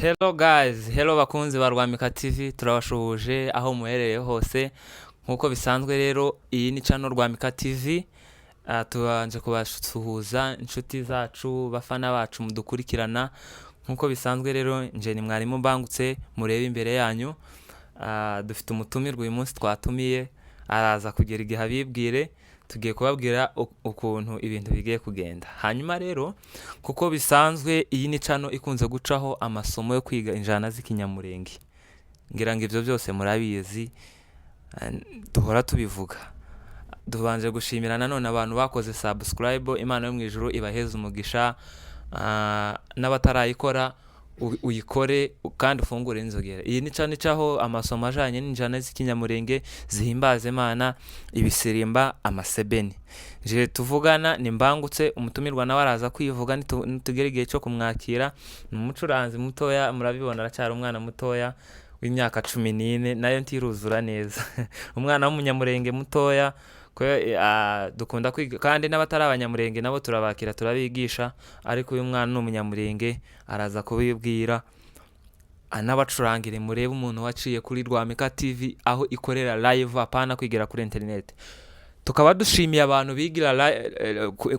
Hello guys, hello bakunzi ba Rwamika TV, turabashuhuje aho muherereye hose. Nkuko bisanzwe rero iyi ni channel Rwamika TV. Tubanje kubasuhuza inshuti zacu, bafana bacu mudukurikirana. Nkuko bisanzwe rero nje ni mwarimu mbangutse murebe imbere yanyu. Dufite umutumirwa uyu munsi twatumiye, araza kugera igihe abibwire, tugiye kubabwira ukuntu ibintu bigiye kugenda. Hanyuma rero kuko bisanzwe iyi ni channel ikunze gucaho amasomo yo kwiga injana z'ikinyamulenge. Ngira ngo ivyo byose murabizi, duhora tubivuga. Dubanje gushimira nanone abantu bakoze subscribe, Imana yo mwijuru ibaheza umugisha, n'abatarayikora uyikore kandi ufungure inzogera. Iyi ni channel icaho amasomo ajanye n'injana z'ikinyamulenge zihimbaza Imana, ibisirimba, amasebeni. Je tuvugana ni mbangutse, umutumirwa nawe araza kwivuga nitugera igihe cyo kumwakira. Ni umucuranzi mutoya, murabibona aracyari umwana mutoya w'imyaka 14, nayo ntiruzura neza. Umwana w'umunyamulenge mutoya dukunda kwiga kandi n'abatari abanyamulenge nabo turabakira turabigisha, ariko uyu mwana n'umunyamulenge araza kubibwira anabacurangire. Murebe umuntu waciye kuri Rwamika TV aho ikorera live, apana kwigira kuri internet. Tukaba dushimiye abantu bigira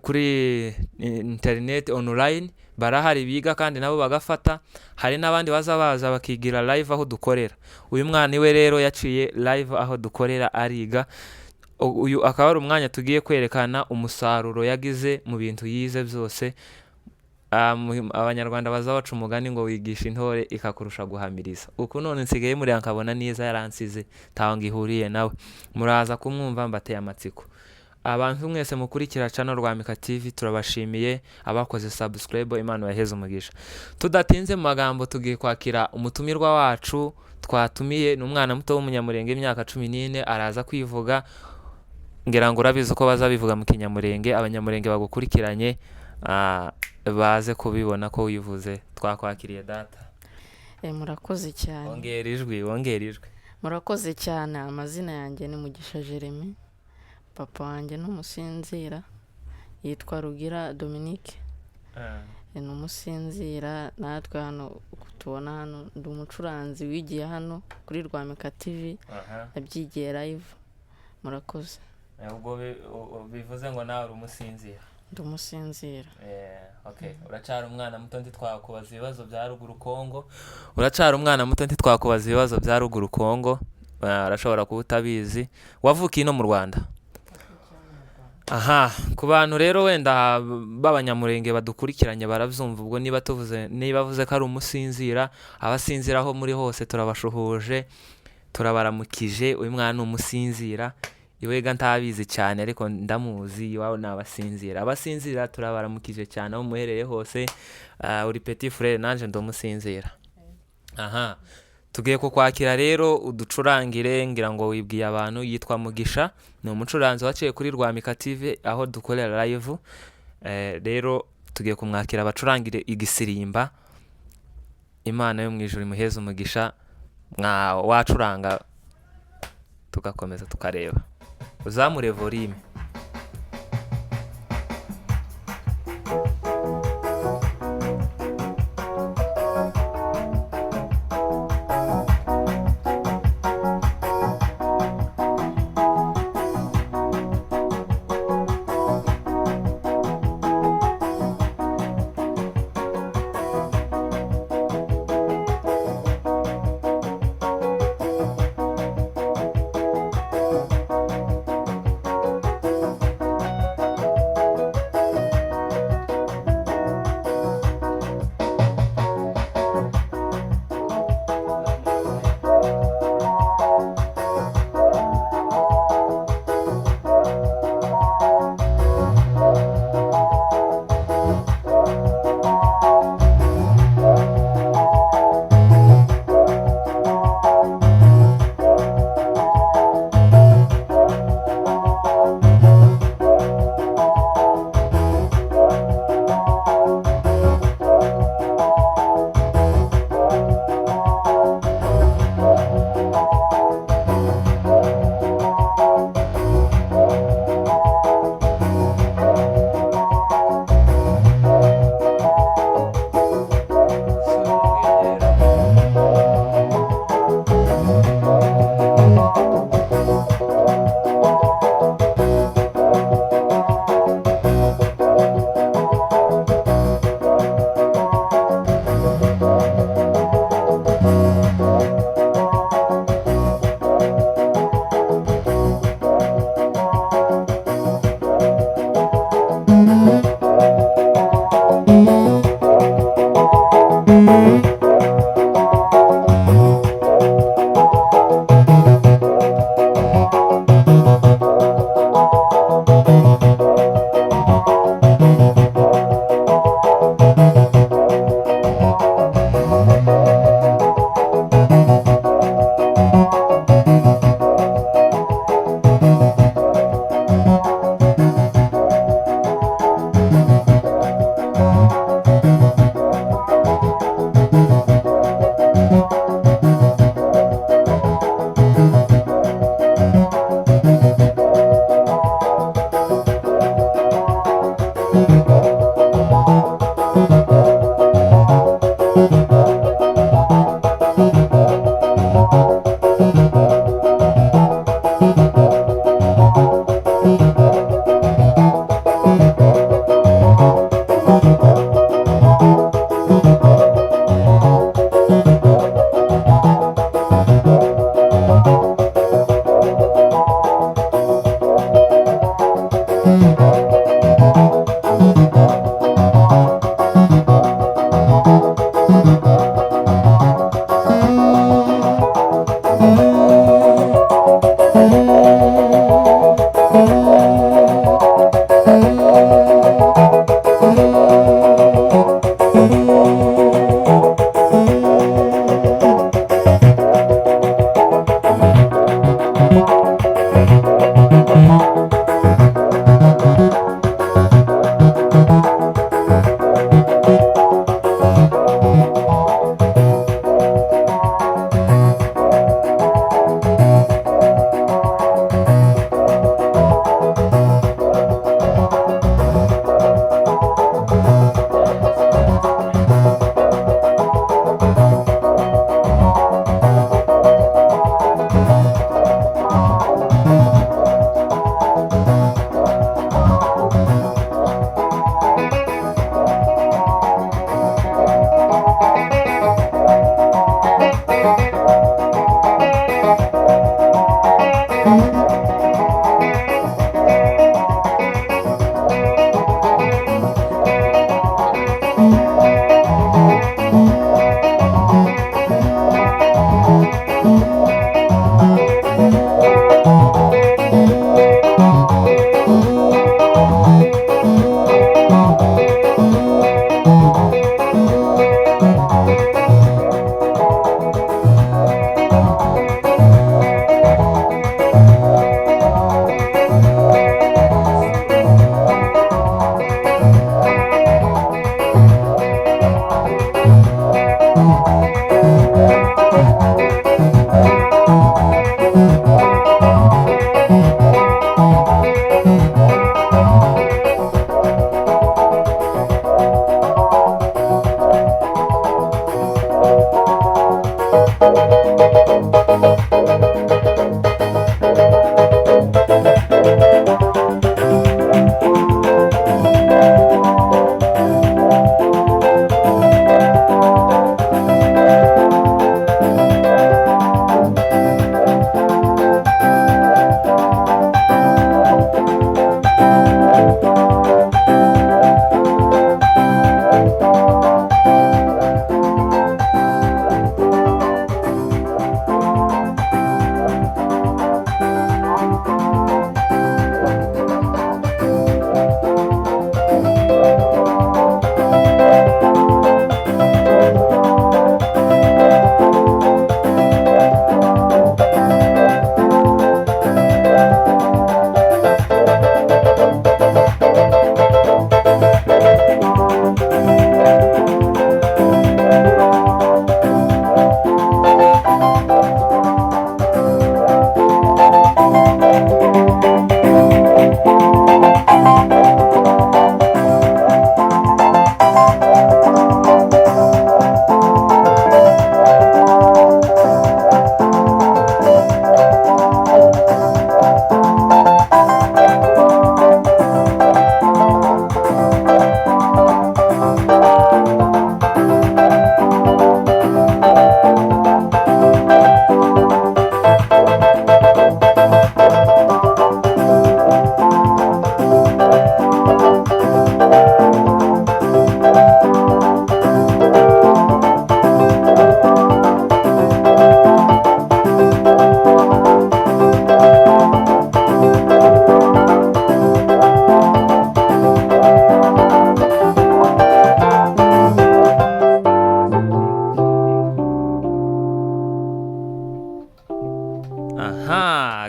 kuri internet online, barahari biga kandi nabo bagafata. Hari n'abandi baza bakigira live aho dukorera. Uyu mwana iwe rero yaciye live aho dukorera ariga. Uyu akaba ari umwanya tugiye kwerekana umusaruro yagize mu bintu yize byose. Abanyarwanda bazabaca umugani ngo wigisha intore ikakurusha guhamiriza. Uko none nsigaye muri ankabona neza yaransize taho ngihuriye nawe. Muraza kumwumva mbateye amatsiko. Abantu mwese mukurikira channel Rwamika TV turabashimiye, abakoze subscribe, Imana yaheze umugisha. Tudatinze mu magambo tugiye kwakira umutumirwa wacu twatumiye. Ni umwana muto w'umunyamulenge imyaka 14, araza kwivuga. Ngira ngo urabizi uko bazabivuga mu kinyamulenge, abanyamulenge bagukurikiranye baze kubibona ko wivuze. Twakwakiriye data. Murakoze cyane. Ongera ijwi. Murakoze cyane. Amazina yanjye ni Mugisha Jeremy. Papa wanjye n'umusinzira yitwa Rugira Dominique. Ni umusinzira. Natwe hano tubona hano ndi umucuranzi wigiye hano kuri Rwamika TV. Abyigiye live. Murakoze. Ubwo bivuze ngo nawe uri umusinzira. Ndi umusinzira. Okay. Uracara umwana muto ntitwakubaza ibibazo bya ruguru Kongo. Uracara umwana muto ntitwakubaza ibibazo bya ruguru Kongo. Arashobora kuba utabizi. Wavukiye no mu Rwanda? Aha, ku bantu rero wenda b'abanyamulenge badukurikiranye baravyumva. Ubwo niba bavuze ko ari umusinzira, abasinziraho muri hose turabashuhuje, turabaramukije. Uyu mwana ni umusinzira. Iwega ntabizi cyane ariko ndamuzi, iwawe n'abasinzira. Abasinzira turabaramukije cyane aho muhereye hose. Uri petit frère nanje ndomusinzira. Aha, tugiye kukwakira rero uducurangire. Ngira ngo wibwiye abantu yitwa Mugisha, ni umucuranzi waciye kuri Rwamika TV aho dukorera live. Rero tugiye kumwakira abacurangire igisirimba. Imana yo mwijuru imuheze umugisha. Wacuranga tugakomeza tukareba. Uzamure volume.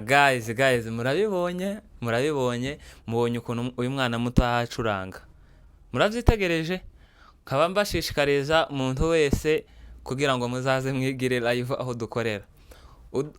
guys murabibonye mubonye ukuntu uyu mwana muto acuranga, murabyitegereje. nkaba mbashishikariza umuntu wese kugira ngo muzaze mwigire live aho dukorera.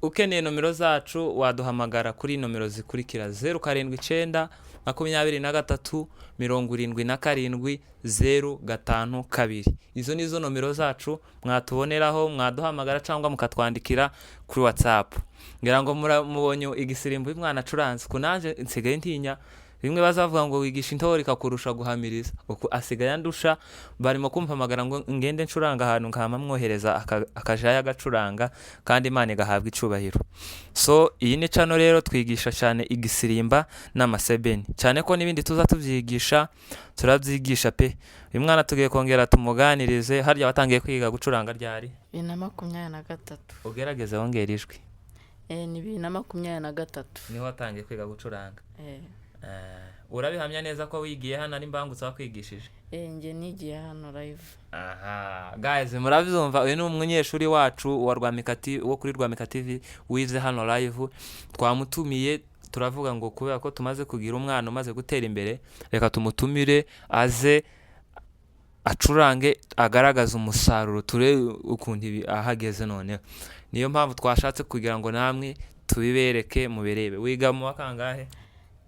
Ukeneye nomero zacu waduhamagara kuri nomero zikurikira 079 23 77 052. Izo nizo nomero zacu mwatuboneraho, mwaduhamagara cyangwa mukatwandikira kuri WhatsApp. Ngira ngo mubonye igisirimbo umwana acuranze, kunanje nsigaye ntinya bimwe bazavuga ngo wigisha intore kakurusha guhamiriza, uko asigaye andusha. Barimo kumpamagara ngo ngende ncuranga ahantu nkama mwohereza akajaya gacuranga, kandi Imana igahabwa icubahiro. So iyi ni channel rero twigisha cyane igisirimba n'amasebeni, cyane ko nibindi tuza tubyigisha, turabyigisha pe. Uyu mwana tugiye kongera tumuganirize. Harya watangiye kwiga gucuranga ryari? 2023. Ugerageze wongera ijwi. Ni 2023 niho watangiye kwiga gucuranga. Urabihamya neza ko wigiye hano ari mbangutse wakwigishije? Nge nigiye hano live. Guys murabyumva, uyu ni umunyeshuri wacu wa Rwamika wo kuri Rwamika TV wize hano live. Twamutumiye, turavuga ngo kubera ko tumaze kugira umwana umaze gutera imbere, reka tumutumire aze acurange, agaragaza umusaruro, ture ukuntu ahageze none. Niyo mpamvu twashatse kugira ngo namwe tubibereke mubirebe. Wiga mu wakangahe?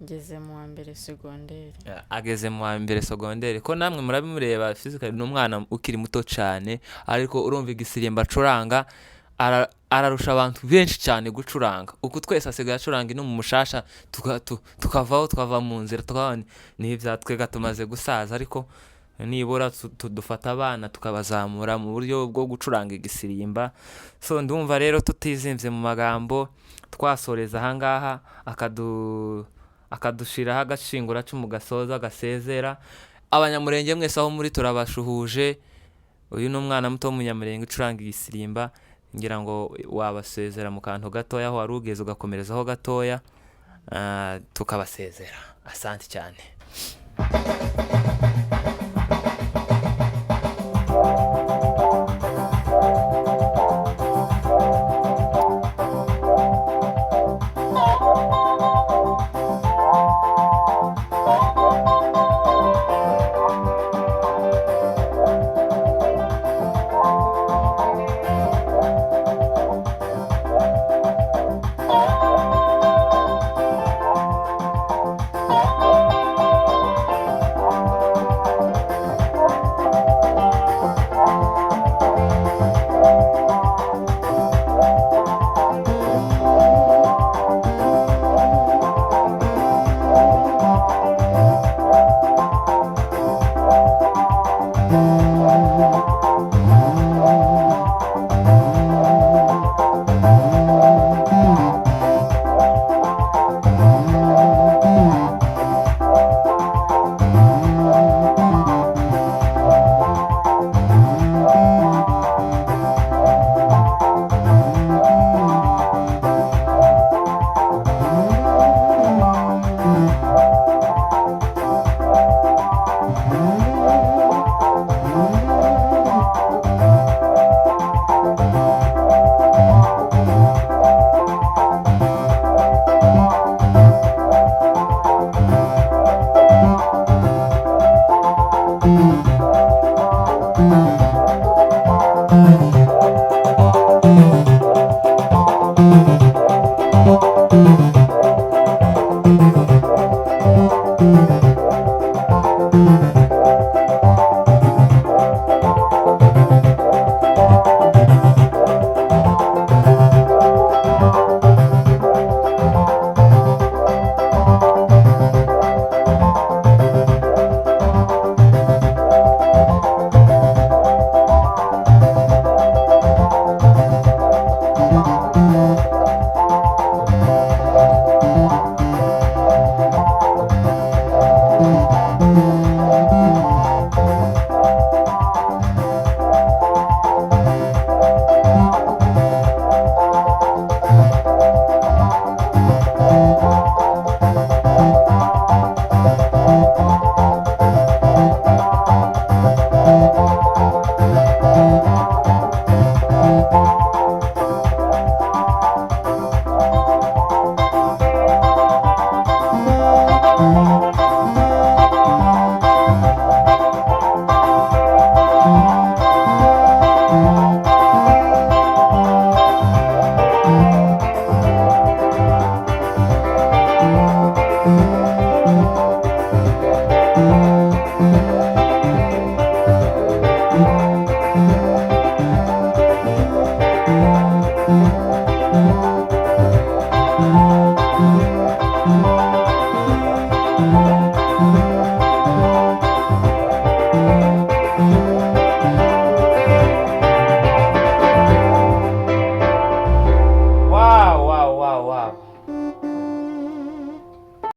Ngeze mu wa mbere segonderi. Ageze mu wa mbere segonderi. Ko namwe murabimureba physically n'umwana ukiri muto cyane, ariko urumva igisirimba acuranga ararusha abantu benshi cyane gucuranga. Uko twese asigaye acuranga no mu mushasha tukava mu nzira, tukabona n'ivyatwega tumaze gusaza, ariko nibura dufata abana tukabazamura mu buryo bwo gucuranga igisirimba. So ndumva rero tutizimvye mu magambo, twasoreza ahangaha akadushiraho agashingura cy'umu gasoza gasezera. Abanyamulenge mwese aho muri turabashuhuje. Uyu ni umwana muto wumunyamulenge ucuranga igisirimba. Ngira ngo wabasezera mu kantu gatoya aho warugeze ugakomerezaho gatoya, tukabasezera. Asante cyane.